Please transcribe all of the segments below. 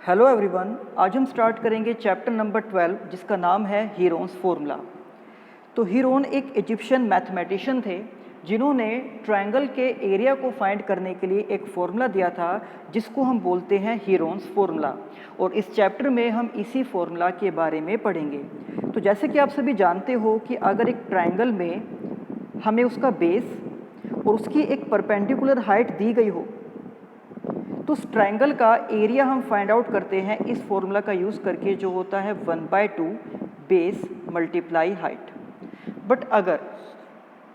Hello everyone, आज हम start करेंगे चैप्टर नंबर 12 जिसका नाम है हीरोन्स फॉर्मूला। तो हीरोन एक इजिप्शियन मैथमेटिशियन थे जिन्होंने ट्रायंगल के एरिया को फाइंड करने के लिए एक फॉर्मूला दिया था जिसको हम बोलते हैं हीरोन्स फॉर्मूला। और इस चैप्टर में हम इसी फॉर्मूला के बारे में पढ़ेंगे। तो जैसे कि आप सभी जानते हो कि अगर एक ट्रायंगल में हमें उसका बेस और उसकी एक परपेंडिकुलर हाइट दी गई हो तो उस ट्रायंगल का एरिया हम फाइंड आउट करते हैं इस फॉर्मूला का यूज़ करके, जो होता है 1/2 बेस मल्टीप्लाई हाइट। बट अगर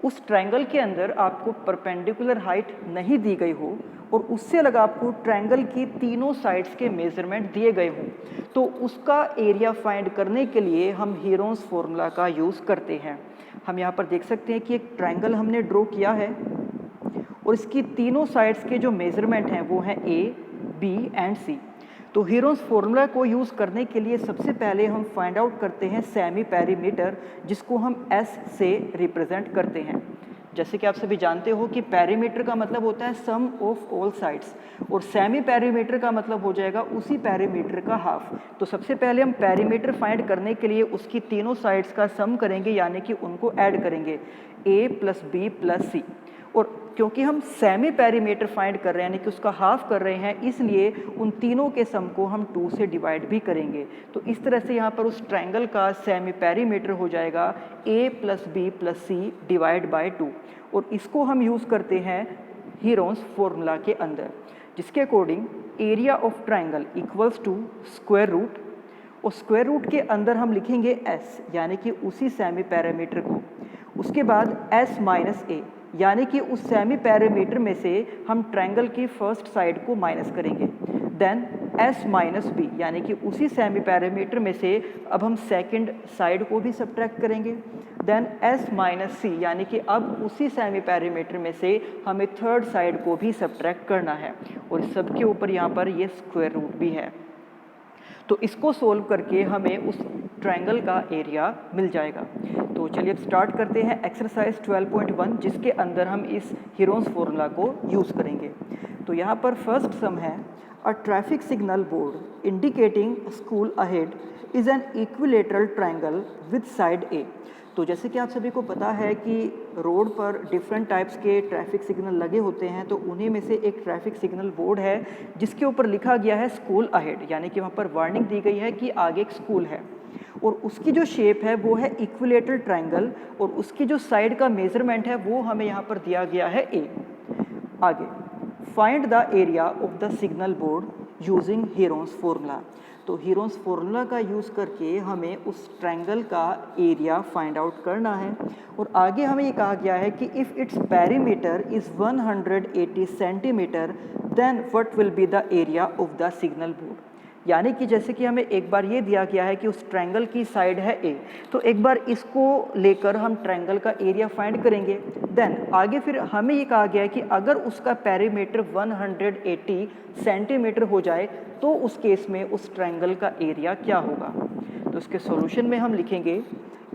उस ट्रायंगल के अंदर आपको परपेंडिकुलर हाइट नहीं दी गई हो और उससे अलग आपको ट्रायंगल की तीनों साइड्स के मेजरमेंट दिए गए हों, तो उसका एरिया फाइंड करने के लिए हम हीरोन्स फॉर्मूला का यूज़ करते हैं। हम यहाँ पर देख सकते हैं कि एक ट्रायंगल हमने ड्रॉ किया है और इसकी तीनों साइड्स के जो मेजरमेंट हैं वो हैं ए, बी एंड सी। तो हीरोन्स फॉर्मूला को यूज़ करने के लिए सबसे पहले हम फाइंड आउट करते हैं सेमी पेरीमीटर, जिसको हम एस से रिप्रेजेंट करते हैं। जैसे कि आप सभी जानते हो कि पेरीमीटर का मतलब होता है सम ऑफ ऑल साइड्स और सेमी पेरीमीटर का मतलब हो जाएगा उसी पेरीमीटर का हाफ। तो सबसे पहले हम पेरीमीटर फाइंड करने के लिए उसकी तीनों साइड्स का सम करेंगे, यानी कि उनको ऐड करेंगे ए प्लस बी प्लस सी। और क्योंकि हम सेमी पेरीमीटर फाइंड कर रहे हैं, यानी कि उसका हाफ कर रहे हैं, इसलिए उन तीनों के सम को हम 2 से डिवाइड भी करेंगे। तो इस तरह से यहाँ पर उस ट्रायंगल का सेमी पेरीमीटर हो जाएगा a plus B plus C divide by 2। और इसको हम यूज़ करते हैं हीरोन्स फॉर्मूला के अंदर, जिसके according area of triangle equals to square root, और स्क्वायर रूट के अंदर हम लिखेंगे s, यानी कि उसी सेमी पैरामीटर को। उसके बाद s माइनस a, यानी कि उस सेमी पैरामीटर में से हम ट्रायंगल की फर्स्ट साइड को माइनस करेंगे। देन s माइनस बी, यानी कि उसी सेमी पैरामीटर में से अब हम सेकंड साइड को भी सब्ट्रैक्ट करेंगे। देन s माइनस सी, यानी कि अब उसी सेमी पैरामीटर में से हमें थर्ड साइड को भी सब्ट्रैक्ट करना है। और इस सब के ऊपर यहाँ पर ये स्क्वायर रूट भी है। तो इसको सोल्व करके हमें उस ट्रायंगल का एरिया मिल जाएगा। तो चलिए अब स्टार्ट करते हैं एक्सरसाइज 12.1, जिसके अंदर हम इस हीरोन्स फॉर्मूला को यूज़ करेंगे। तो यहाँ पर फर्स्ट सम है, a traffic signal board indicating school ahead is an equilateral triangle with side a. तो जैसे कि आप सभी को पता है कि रोड पर डिफरेंट टाइप्स के ट्रैफिक सिग्नल लगे होते हैं, तो उन्हीं में से एक ट्रैफिक सिग्नल बोर्ड है जिसके ऊपर लिखा गया है स्कूल अहेड, यानी कि वहाँ पर वार्निंग दी गई है कि आगे एक स्कूल है। और उसकी जो शेप है वो है इक्विलेटरल ट्रायंगल, और उसकी जो साइड का मेजरमेंट है वो हमें यहाँ पर दिया गया है ए। आगे find the area of the signal board using Heron's formula. तो हीरोन्स फॉर्मूला का यूज़ करके हमें उस ट्रायंगल का एरिया फाइंड आउट करना है। और आगे हमें ये कहा गया है कि if it's perimeter is 180 centimetre then what will be the area of the signal board. यानी कि जैसे कि हमें एक बार ये दिया गया है कि उस ट्रायंगल की साइड है ए, तो एक बार इसको लेकर हम ट्रायंगल का एरिया फाइंड करेंगे। देन आगे फिर हमें ये कहा गया है कि अगर उसका पेरीमीटर 180 सेंटीमीटर हो जाए तो उस केस में उस ट्रायंगल का एरिया क्या होगा। तो इसके सॉल्यूशन में हम लिखेंगे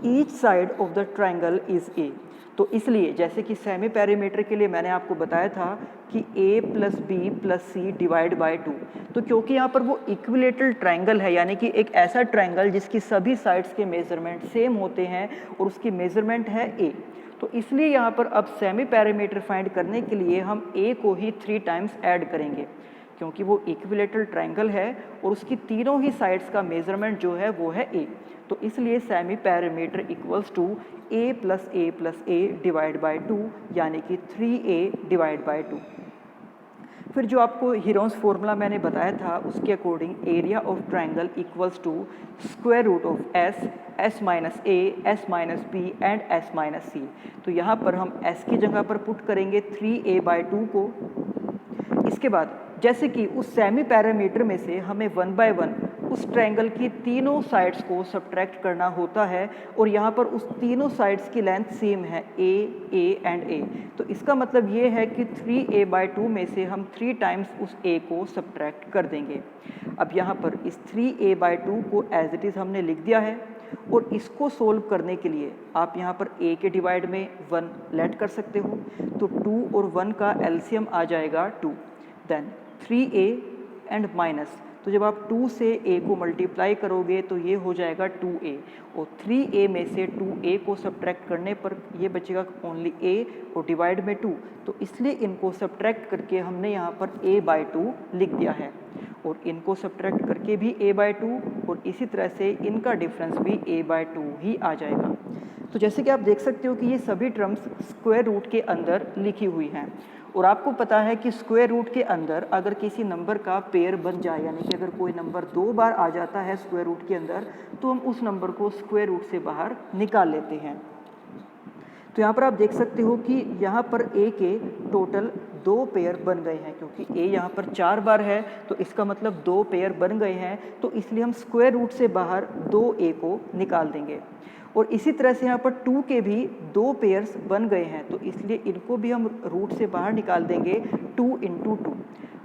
each side of the triangle is a. तो इसलिए जैसे कि सेमी पेरीमीटर के लिए मैंने आपको बताया था कि a plus B plus C divide by 2, तो क्योंकि यहाँ पर वो इक्विलेटरल ट्रायंगल है, यानी कि एक ऐसा ट्रायंगल जिसकी सभी साइड्स के मेजरमेंट सेम होते हैं और उसकी मेजरमेंट है a, तो इसलिए यहाँ पर अब सेमी पैरामीटर फाइंड करने के लिए हम a को ही 3 टाइम्स ऐड करेंगे, क्योंकि वो इक्विलेटरल ट्रायंगल है और उसकी तीनों ही साइड्स का मेजरमेंट जो है वो है a। तो इसलिए semi parameter equals to a plus a divide by 2, यानी कि 3a डिवाइड बाय 2। फिर जो आपको हीरोन्स फॉर्मूला मैंने बताया था उसके according area of triangle equals to square root of s, s minus a, s minus b and s minus c। तो यहाँ पर हम s की जगह पर पुट करेंगे 3a बाय 2 को। इसके बाद जैसे कि उस सेमी पैरामीटर में से हमें 1 बाय 1 उस ट्रायंगल की तीनों साइड्स को सब्ट्रैक्ट करना होता है, और यहाँ पर उस तीनों साइड्स की लेंथ सेम है a, a एंड a। तो इसका मतलब ये है कि 3a बाय 2 में से हम 3 टाइम्स उस a को सब्ट्रैक्ट कर देंगे। अब यहाँ पर इस 3a बाय 2 को एज इट इज़ हमने लिख दिया है, और इसको सोल्व करने के लिए आप यहाँ पर a के डिवाइड में 1 लेट कर सकते हो, तो 2 और 1 का एलसीएम आ जाएगा 2। देन 3a एंड माइनस तो जब आप 2 से a को मल्टीप्लाई करोगे तो ये हो जाएगा 2a, और 3a में से 2a को सब्ट्रैक्ट करने पर ये बचेगा ओनली a और डिवाइड में 2, तो इसलिए इनको सब्ट्रैक्ट करके हमने यहाँ पर a/2 लिख दिया है, और इनको सब्ट्रैक्ट करके भी a/2, और इसी तरह से इनका डिफरेंस भी a/2 ही आ जाएगा। तो जैसे कि आप देख सकते हो कि ये सभी टर्म्स स्क्वायर रूट के अंदर लिखी हुई हैं, और आपको पता है कि स्क्वायर रूट के अंदर अगर किसी नंबर का पेयर बन जाए, यानी कि अगर कोई नंबर 2 बार आ जाता है स्क्वायर रूट के अंदर, तो हम उस नंबर को स्क्वायर रूट से बाहर निकाल लेते हैं। तो यहाँ पर आप देख सकते हो कि यहाँ पर a के टोटल 2 पेयर बन गए हैं, क्योंकि a यहाँ पर 4 बार है तो इसका मतलब 2 पेयर बन गए हैं, तो इसलिए हम स्क्वायर रूट से बाहर 2a को निकाल देंगे। और इसी तरह से यहाँ पर 2 के भी 2 पेयर्स बन गए हैं, तो इसलिए इनको भी हम रूट से बाहर निकाल देंगे 2 × 2।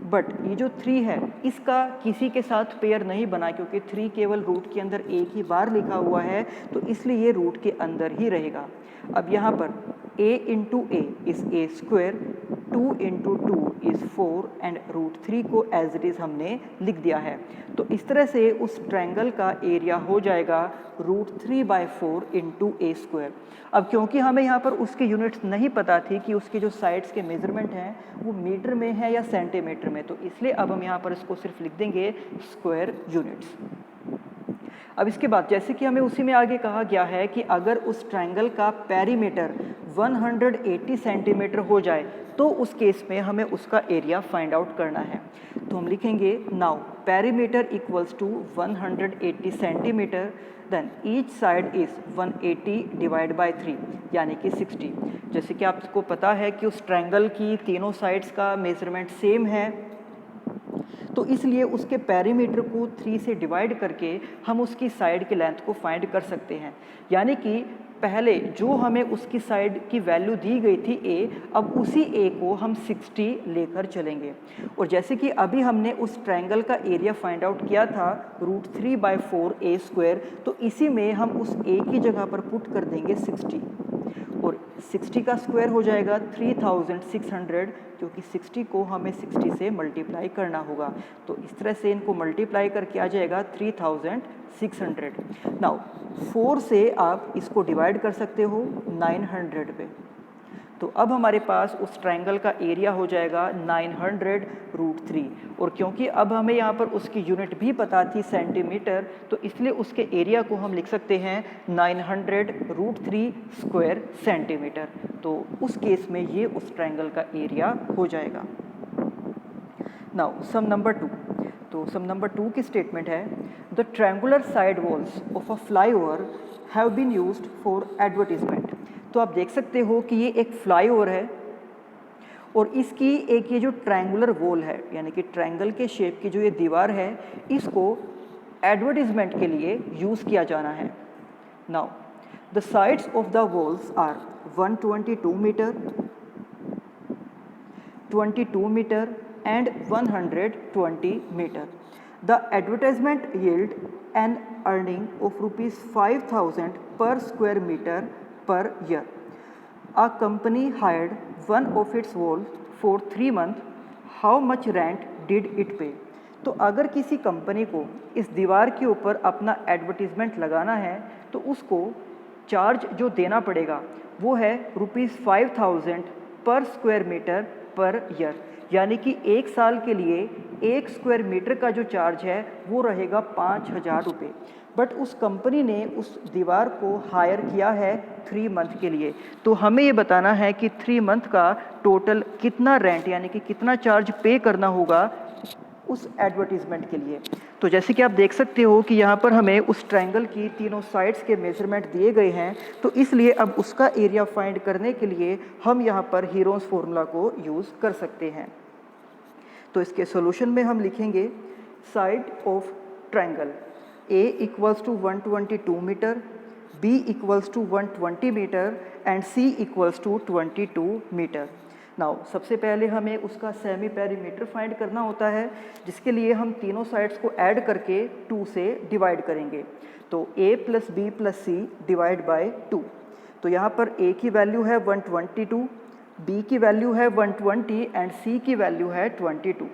बट ये जो 3 है इसका किसी के साथ पेयर नहीं बना, क्योंकि 3 केवल रूट के अंदर एक ही बार लिखा हुआ है, तो इसलिए ये रूट के अंदर ही रहेगा। अब यहाँ पर a × a is a², 2 × 2 is 4 and √3 को एज इट इज़ हमने लिख दिया है। तो इस तरह से उस ट्रायंगल का एरिया हो जाएगा √3/4 × a²। अब क्योंकि हमें यहाँ पर उसके यूनिट्स नहीं पता थी कि उसके जो साइड्स के मेजरमेंट हैं वो मीटर में है या सेंटीमीटर में, तो इसलिए अब हम यहाँ पर इसको सिर्फ लिख देंगे स्क्वायर यूनिट्स। अब इसके बाद जैसे कि हमें उसी में आगे कहा गया है कि अगर उस ट्रायंगल का पेरीमीटर 180 सेंटीमीटर हो जाए तो उस केस में हमें उसका एरिया फाइंड आउट करना है। तो हम लिखेंगे now perimeter equals to 180 centimetre, then each side is 180 divide by 3 यानी कि 60। जैसे कि आपको पता है कि उस ट्रायंगल की तीनों साइड्स का मेजरमेंट सेम है, तो इसलिए उसके पेरीमीटर को 3 से डिवाइड करके हम उसकी साइड की लेंथ को फाइंड कर सकते हैं। यानी कि पहले जो हमें उसकी साइड की वैल्यू दी गई थी a, अब उसी a को हम 60 लेकर चलेंगे। और जैसे कि अभी हमने उस ट्रायंगल का एरिया फाइंड आउट किया था √3/4 a², तो इसी में हम उस a की जगह पर पुट कर देंगे 60, और 60 का स्क्वायर हो जाएगा 3600, क्योंकि 60 को हमें 60 से मल्टीप्लाई करना होगा। तो इस तरह से इनको मल्टीप्लाई करके आ जाएगा 3600। नाउ 4 से आप इसको डिवाइड कर सकते हो 900 पे, तो अब हमारे पास उस ट्रायंगल का एरिया हो जाएगा 900√3। और क्योंकि अब हमें यहाँ पर उसकी यूनिट भी पता थी सेंटीमीटर, तो इसलिए उसके एरिया को हम लिख सकते हैं 900√3 स्क्वायर सेंटीमीटर। तो उस केस में ये उस ट्रायंगल का एरिया हो जाएगा। Now sum number 2। तो सम नंबर 2 की स्टेटमेंट है the triangular side walls of a flyover have been used for advertisement. तो आप देख सकते हो कि ये एक फ्लाईओवर है, और इसकी एक ये जो ट्रायंगुलर वॉल है, यानी कि ट्रायंगल के शेप की जो ये दीवार है, इसको एडवर्टीजमेंट के लिए यूज़ किया जाना है। Now the sides of the walls are 122 metre, 22 metre and 120 meter. The advertisement yield an earning of rupees 5,000 per square meter per year. A company hired one of its walls for 3 months. How much rent did it pay? तो अगर किसी company को इस दीवार के ऊपर अपना advertisement लगाना है तो उसको चार्ज जो देना पड़ेगा वो है ₹5000 पर स्क्वायर मीटर पर ईयर, यानी कि 1 साल के लिए 1 स्क्वायर मीटर का जो चार्ज है वो रहेगा 5000 रुपये। बट उस कंपनी ने उस दीवार को हायर किया है 3 मंथ के लिए, तो हमें ये बताना है कि 3 मंथ का टोटल कितना रेंट यानी कि कितना चार्ज पे करना होगा उस एडवर्टीजमेंट के लिए। तो जैसे कि आप देख सकते हो कि यहाँ पर हमें उस ट्रायंगल की तीनों साइड्स के मेजरमेंट दिए गए हैं, तो इसलिए अब उसका एरिया फाइंड करने के लिए हम यहाँ पर हीरोन्स फॉर्मूला को यूज़ कर सकते हैं। तो इसके सॉल्यूशन में हम लिखेंगे side of triangle A equals to 122 metre, B equals to 120 metre and C equals to 22 metre. Now सबसे पहले हमें उसका सेमी पेरीमीटर फाइंड करना होता है, जिसके लिए हम तीनों साइड्स को ऐड करके 2 से डिवाइड करेंगे। तो A + B + C divide by 2। तो यहाँ पर A की वैल्यू है 122, B की वैल्यू है 120 एंड C की वैल्यू है 22।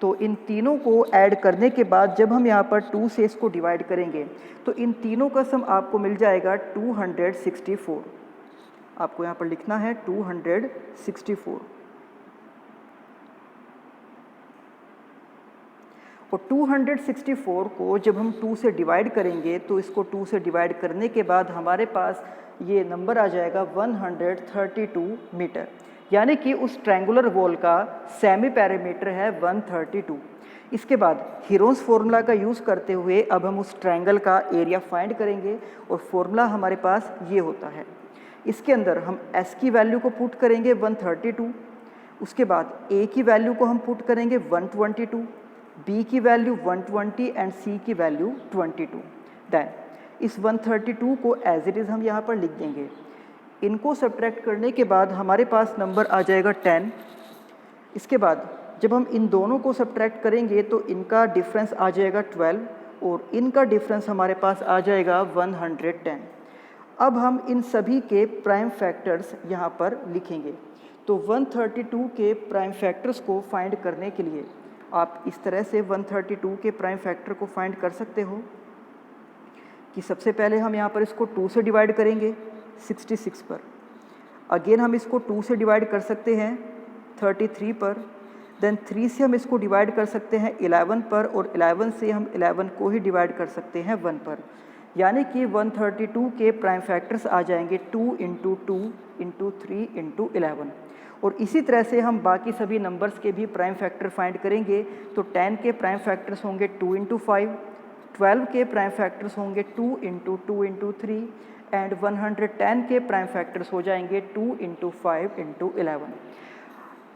तो इन तीनों को ऐड करने के बाद जब हम यहाँ पर 2 से इसको डिवाइड करेंगे तो इन तीनों का सम आपको मिल जाएगा 264। आपको यहाँ पर लिखना है 264। और 264 को जब हम 2 से डिवाइड करेंगे तो इसको 2 से डिवाइड करने के बाद हमारे पास ये नंबर आ जाएगा 132 मीटर, यानी कि उस ट्रायंगुलर वॉल का सेमी पैरामीटर है 132। इसके बाद हीरोन्स फॉर्मूला का यूज़ करते हुए अब हम उस ट्रायंगल का एरिया फाइंड करेंगे और फॉर्मूला हमारे पास ये होता है। इसके अंदर हम s की वैल्यू को पुट करेंगे 132, उसके बाद a की वैल्यू को हम पुट करेंगे 122, b की वैल्यू 120 एंड c की वैल्यू 22। देन इस 132 को एज इट इज़ हम यहाँ पर लिख देंगे। इनको सब्ट्रैक्ट करने के बाद हमारे पास नंबर आ जाएगा 10। इसके बाद जब हम इन दोनों को सब्ट्रैक्ट करेंगे तो इनका डिफरेंस आ जाएगा 12 और इनका डिफरेंस हमारे पास आ जाएगा 110। अब हम इन सभी के प्राइम फैक्टर्स यहाँ पर लिखेंगे। तो 132 के प्राइम फैक्टर्स को फाइंड करने के लिए आप इस तरह से 132 के प्राइम फैक्टर को फाइंड कर सकते हो कि सबसे पहले हम यहाँ पर इसको 2 से डिवाइड करेंगे 66 पर, अगेन हम इसको 2 से डिवाइड कर सकते हैं 33 पर, देन 3 से हम इसको डिवाइड कर सकते हैं 11 पर और 11 से हम 11 को ही डिवाइड कर सकते हैं 1 पर, यानी कि 132 के प्राइम फैक्टर्स आ जाएंगे 2 इंटू 2 इंटू 3 इंटू 11। और इसी तरह से हम बाकी सभी नंबर्स के भी प्राइम फैक्टर फाइंड करेंगे। तो 10 के प्राइम फैक्टर्स होंगे 2 इंटू 5, 12 के प्राइम फैक्टर्स होंगे 2 इंटू 2 इंटू 3 एंड 110 के प्राइम फैक्टर्स हो जाएंगे 2 इंटू 5 इंटू 11।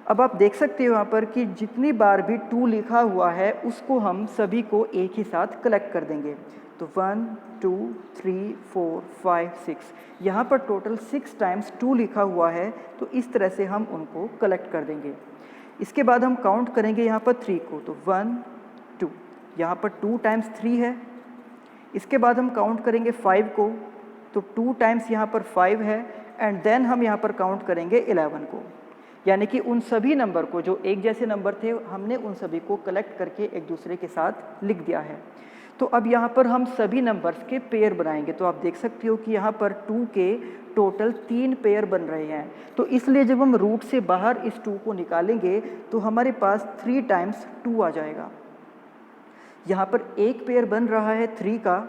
अब आप देख सकते हो यहाँ पर कि जितनी बार भी 2 लिखा हुआ है उसको हम सभी को एक ही साथ कलेक्ट कर देंगे। तो 1 2 3 4 5 6, यहाँ पर टोटल 6 टाइम्स 2 लिखा हुआ है, तो इस तरह से हम उनको कलेक्ट कर देंगे। इसके बाद हम काउंट करेंगे यहाँ पर 3 को, तो 1 2, यहाँ पर 2 टाइम्स 3 है। इसके बाद हम काउंट करेंगे 5 को, तो 2 टाइम्स यहाँ पर 5 है एंड देन हम यहाँ पर काउंट करेंगे 11 को, यानी कि उन सभी नंबर को जो एक जैसे नंबर थे हमने उन सभी को कलेक्ट करके एक दूसरे के साथ लिख दिया है। तो अब यहाँ पर हम सभी नंबर्स के पेयर बनाएंगे। तो आप देख सकते हो कि यहाँ पर 2 के टोटल 3 पेयर बन रहे हैं, तो इसलिए जब हम रूट से बाहर इस 2 को निकालेंगे तो हमारे पास 3 टाइम्स 2 आ जाएगा। यहाँ पर एक पेयर बन रहा है 3 का,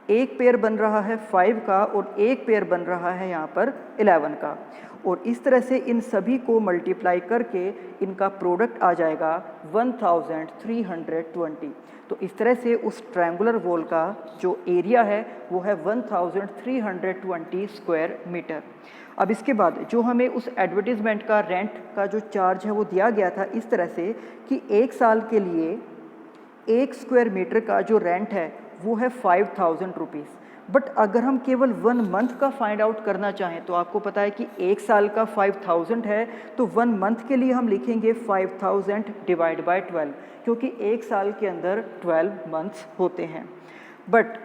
एक पेयर बन रहा है 5 का और एक पेयर बन रहा है यहाँ पर 11 का, और इस तरह से इन सभी को मल्टीप्लाई करके इनका प्रोडक्ट आ जाएगा 1320। तो इस तरह से उस ट्रायंगुलर वॉल का जो एरिया है वो है 1320 स्क्वायर मीटर। अब इसके बाद जो हमें उस एडवर्टीज़मेंट का रेंट का जो चार्ज है वो दिया गया था इस तरह से कि 1 साल के लिए 1 स्क्वायर मीटर का जो रेंट है वो है 5000 रुपीज़। बट अगर हम केवल 1 मंथ का फाइंड आउट करना चाहें तो आपको पता है कि 1 साल का 5000 है, तो 1 मंथ के लिए हम लिखेंगे 5000 डिवाइड बाय 12, क्योंकि 1 साल के अंदर 12 मंथ्स होते हैं। बट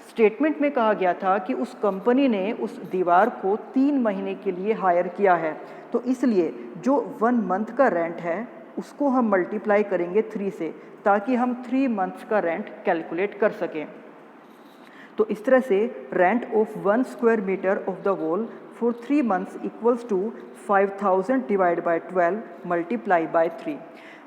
स्टेटमेंट में कहा गया था कि उस कंपनी ने उस दीवार को 3 महीने के लिए हायर किया है, तो इसलिए जो 1 मंथ का रेंट है उसको हम मल्टीप्लाई करेंगे 3 से, ताकि हम 3 मंथ्स का रेंट कैलकुलेट कर सकें। तो इस तरह से rent of 1 square metre of the wall for 3 months equals to 5000 divide by 12 multiply by 3।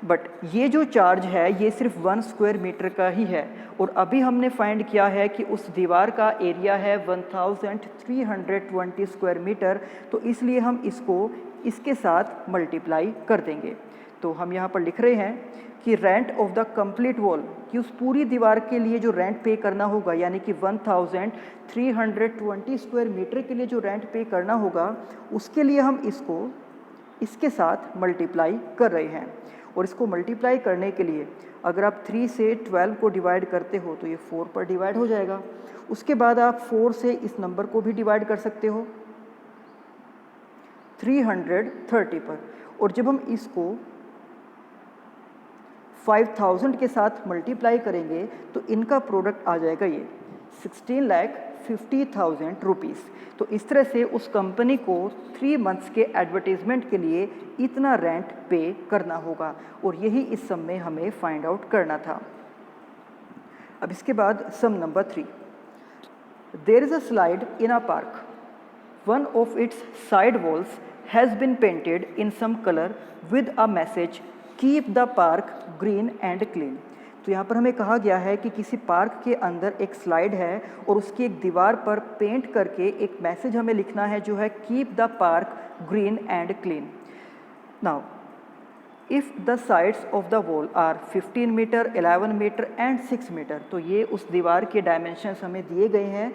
But ये जो चार्ज है ये सिर्फ 1 स्क्वायर मीटर का ही है, और अभी हमने फाइंड किया है कि उस दीवार का एरिया है 1320 स्क्वायर मीटर, तो इसलिए हम इसको इसके साथ मल्टीप्लाई कर देंगे। तो हम यहाँ पर लिख रहे हैं कि rent of the complete wall, कि उस पूरी दीवार के लिए जो रेंट पे करना होगा, यानी कि 1320 स्क्वायर मीटर के लिए जो रेंट पे करना होगा उसके लिए हम इसको इसके साथ मल्टीप्लाई कर रहे हैं। और इसको मल्टीप्लाई करने के लिए अगर आप 3 से 12 को डिवाइड करते हो तो ये 4 पर डिवाइड हो जाएगा। उसके बाद आप 4 से इस नंबर को भी डिवाइड कर सकते हो 330 पर, और जब हम इसको 5000 के साथ मल्टीप्लाई करेंगे तो इनका प्रोडक्ट आ जाएगा ये 50,000 रुपीज़। तो इस तरह से उस कंपनी को 3 मंथ्स के एडवर्टीज़मेंट के लिए इतना रेंट पे करना होगा और यही इस सम में हमें फाइंड आउट करना था। अब इसके बाद sum number 3, there is a slide in a park, one of its side walls has been painted in some colour with a message keep the park green and clean. तो यहाँ पर हमें कहा गया है कि किसी पार्क के अंदर एक स्लाइड है और उसकी एक दीवार पर पेंट करके एक मैसेज हमें लिखना है जो है keep the park green and clean. Now if the sides of the wall are 15 metre, 11 metre and 6 metre, तो ये उस दीवार के डायमेंशंस हमें दिए गए हैं।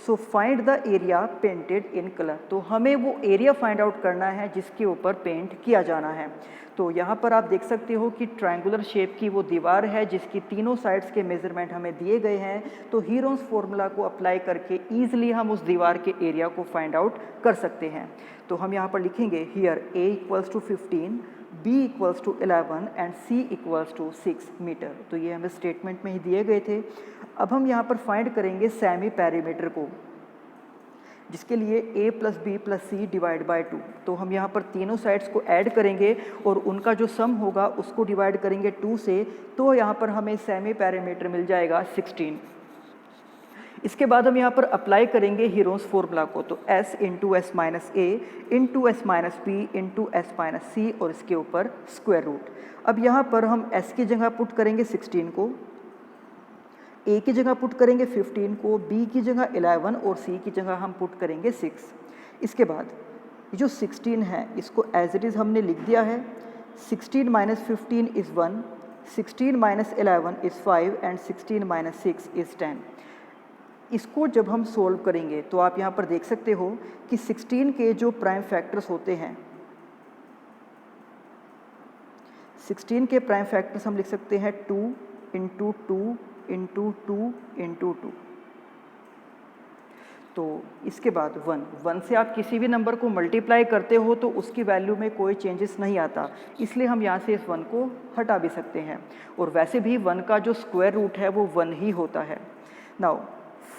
So find the area painted in colour, तो हमें वो एरिया फाइंड आउट करना है जिसके ऊपर पेंट किया जाना है। तो यहाँ पर आप देख सकते हो कि ट्रायंगुलर शेप की वो दीवार है जिसकी तीनों साइड्स के मेजरमेंट हमें दिए गए हैं। तो हीरोन्स फॉर्मूला को अप्लाई करके ईजिली हम उस दीवार के एरिया को फाइंड आउट कर सकते हैं। तो हम यहाँ पर लिखेंगे here a equals to 15, b equals to 11 and c equals to 6 metre. तो ये हमें स्टेटमेंट में ही दिए गए थे। अब हम यहाँ पर फाइंड करेंगे सेमी पेरीमीटर को, जिसके लिए a plus B plus C divide by 2। तो हम यहाँ पर तीनों साइड्स को ऐड करेंगे और उनका जो सम होगा उसको डिवाइड करेंगे 2 से, तो यहाँ पर हमें सेमी पेरीमीटर मिल जाएगा 16। इसके बाद हम यहाँ पर अप्लाई करेंगे हीरोन्स फॉर्मूला को, तो s into s minus a into s minus b into s minus c और इसके ऊपर स्क्वायर रूट। अब यहाँ पर हम s की जगह पुट करेंगे 16 को, a की जगह पुट करेंगे 15 को, b की जगह 11 और c की जगह हम पुट करेंगे 6। इसके बाद ये जो 16 है इसको एज इट इज़ हमने लिख दिया है। 16 minus 15 is 1, 16 minus 11 is 5 and 16 minus 6 is 10। इसको जब हम सोल्व करेंगे तो आप यहाँ पर देख सकते हो कि 16 के जो प्राइम फैक्टर्स होते हैं, 16 के प्राइम फैक्टर्स हम लिख सकते हैं 2 इंटू 2 इंटू 2 इंटू 2। तो इसके बाद 1 से आप किसी भी नंबर को मल्टीप्लाई करते हो तो उसकी वैल्यू में कोई चेंजेस नहीं आता, इसलिए हम यहाँ से इस 1 को हटा भी सकते हैं। और वैसे भी 1 का जो स्क्वायर रूट है वो 1 ही होता है। नाउ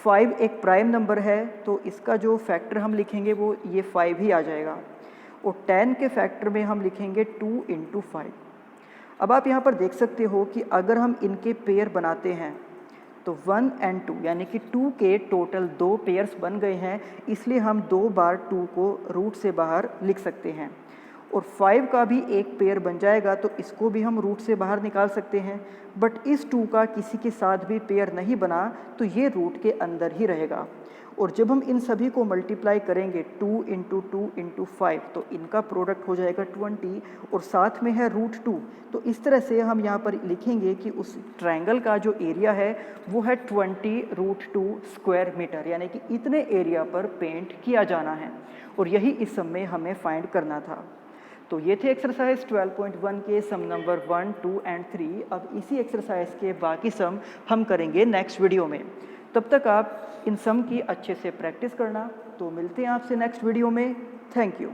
5 एक प्राइम नंबर है तो इसका जो फैक्टर हम लिखेंगे वो ये 5 ही आ जाएगा, और 10 के फैक्टर में हम लिखेंगे 2 इंटू 5। अब आप यहाँ पर देख सकते हो कि अगर हम इनके पेयर बनाते हैं तो 1 एंड 2 यानी कि 2 के टोटल 2 पेयर्स बन गए हैं, इसलिए हम 2 बार 2 को रूट से बाहर लिख सकते हैं। और 5 का भी एक पेयर बन जाएगा तो इसको भी हम रूट से बाहर निकाल सकते हैं, बट इस 2 का किसी के साथ भी पेयर नहीं बना तो ये रूट के अंदर ही रहेगा। और जब हम इन सभी को मल्टीप्लाई करेंगे 2 इंटू 2 इंटू 5 तो इनका प्रोडक्ट हो जाएगा 20 और साथ में है रूट 2। तो इस तरह से हम यहाँ पर लिखेंगे कि उस ट्रायंगल का जो एरिया है वो है 20 रूट 2 स्क्वायर मीटर, यानी कि इतने एरिया पर पेंट किया जाना है। और यही इस सम में हमें फाइंड करना था। तो ये थे एक्सरसाइज 12.1 के सम नंबर 1, 2 एंड 3। अब इसी एक्सरसाइज के बाकी सम हम करेंगे नेक्स्ट वीडियो में। तब तक आप इन सम की अच्छे से प्रैक्टिस करना। तो मिलते हैं आपसे नेक्स्ट वीडियो में। Thank you.